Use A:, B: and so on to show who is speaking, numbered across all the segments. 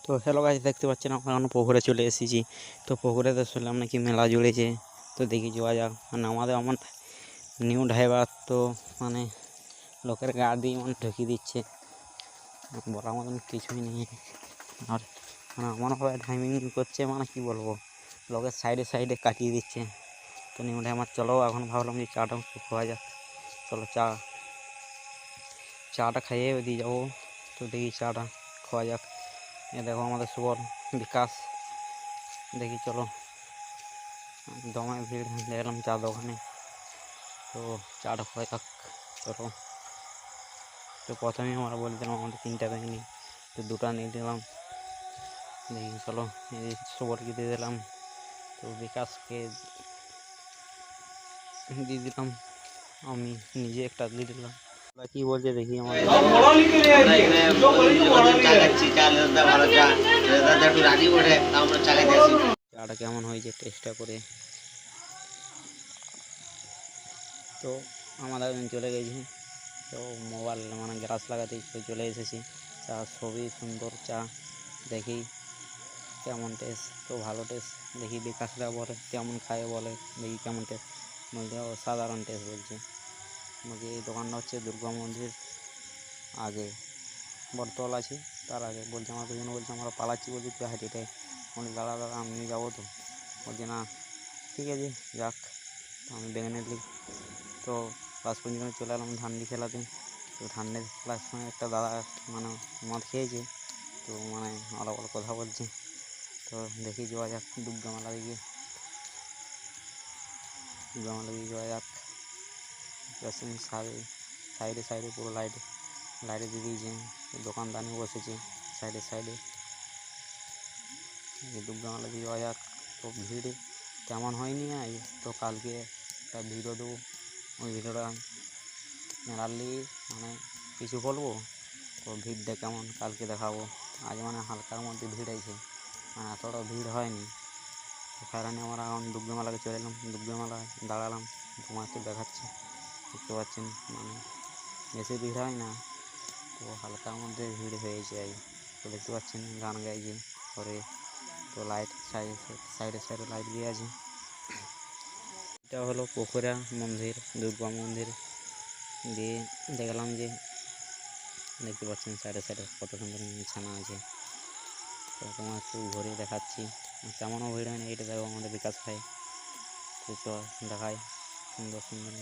A: তো hello guys, দেখতে পাচ্ছেন আমরা এখন পুকুরে চলে এসেছি। তো পুকুরেতে শুনলাম নাকি মেলা জুড়েছে, তো দেখি যাওয়া যাক। মানে আমাদের আমার নিউ ড্রাইভার তো মানে লোকের গা দিয়ে মানে ঢুকিয়ে দিচ্ছে, বলার মতন কিছুই নেই। আর মানে এমনভাবে টাইমিং করছে, মানে কি বলবো, লোকের সাইডে সাইডে কাটিয়ে দিচ্ছে। তো নিউ ড্রাইভার চলো, এখন ভাবলাম যে চাটা খাওয়া যাক। চলো চাটা খাইয়ে দিয়ে যাবো। তো দেখি চাটা খাওয়া যাক। এ দেখো আমাদের শুভর বিকাশ, দেখি চলো। দমায় ভিড় দেখলাম চা দোকানে, তো চাটা খাওয়া যাক চলো। তো প্রথমেই আমরা বলছিলাম আমাদের 3টা ব্যাগ নিই, তো 2টা নিয়ে দিলাম। দেখি চলো, এই শুভরকে দিয়ে দিলাম, তো বিকাশকে দিয়ে দিলাম, আমি নিজে একটা দিয়ে দিলাম। কি বলছে দেখি আমাদের। চাটা কেমন হয়েছে টেস্টটা করে। তো আমরা চলে গেছি, তো মোবাইল মানে গ্লাস লাগাতে চলে এসেছি। চা খুবই সুন্দর চা, দেখি কেমন টেস্ট। তো ভালো টেস্ট, দেখি বিকাশরা বলে কেমন খায়, বলে দেখি কেমন টেস্ট। বলছে অসাধারণ টেস্ট বলছে। বলছে এই দোকানটা হচ্ছে দুর্গা মন্দির আগে, বটতল আছে তার আগে। বলছে আমরা দুজনে, বলছে আমরা পালাচ্ছি, বলছি তুই হাঁটিটাই। বলছি দাঁড়া দাঁড়া আমিও যাবো। তো বলছে না ঠিক আছে যাক। তো আমি ডেফিনেটলি তো লাস্ট পর্যন্ত চলে এলাম ধান্ডি খেলাতে। তো ধান্ডি খেলার সময় একটা দাদা মানে মদ খেয়েছে, তো মানে অল্প অল্প কথা বলছে। তো দেখি যাওয়া যাক দুর্গা মেলা দিকে, যাওয়া যাক। সাইডে সাইডে পুরো লাইটে দিয়ে দিয়েছে, দোকানদানি বসেছে সাইডে সাইডে। দুর্গা মেলা দিয়ে যাওয়া যাক। তো ভিড় তেমন হয়নি আজ, তো কালকে একটা ভিডিও দেবো, ওই ভিডিওটা মেলালি মানে কিছু বলবো। তো ভিড়টা কেমন কালকে দেখাবো। আজ মানে হালকার মধ্যে ভিড় আছে, মানে এতটা ভিড় হয়নি। তো ফাইনালি আমরা এখন দুর্গা মেলাকে চলে এলাম, দুর্গা মেলায় দাঁড়ালাম, তোমাকে দেখাচ্ছি। দেখতে পাচ্ছেন মানে বেশি ভিড় হয় না, তো হালকার মধ্যে ভিড় হয়েছে আজ। তো দেখতে পাচ্ছেন গান গাইছে করে, তো লাইট সাইডে সাইডে লাইট দিয়ে আছে। এটা হলো পুকুরা মন্দির, দুর্গা মন্দির দিয়ে দেখলাম যে দেখতে পাচ্ছেন সাইডে সাইডে কত সুন্দর বিছানা আছে। তো তোমার একটু ঘুরে দেখাচ্ছি, তেমনও ভিড় হয়নি। এটা দেখো আমাদের বিকাশ ভাই, তো চ দেখাই সুন্দর সুন্দর।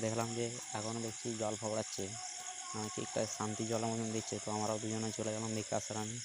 A: দেখলাম যে এখনও দেখছি জল ফোকড়াচ্ছে, মানে কি একটা শান্তি জলের মতন দিচ্ছে। তো আমরাও দুজনে চলে গেলাম বিকাশ আর আমি।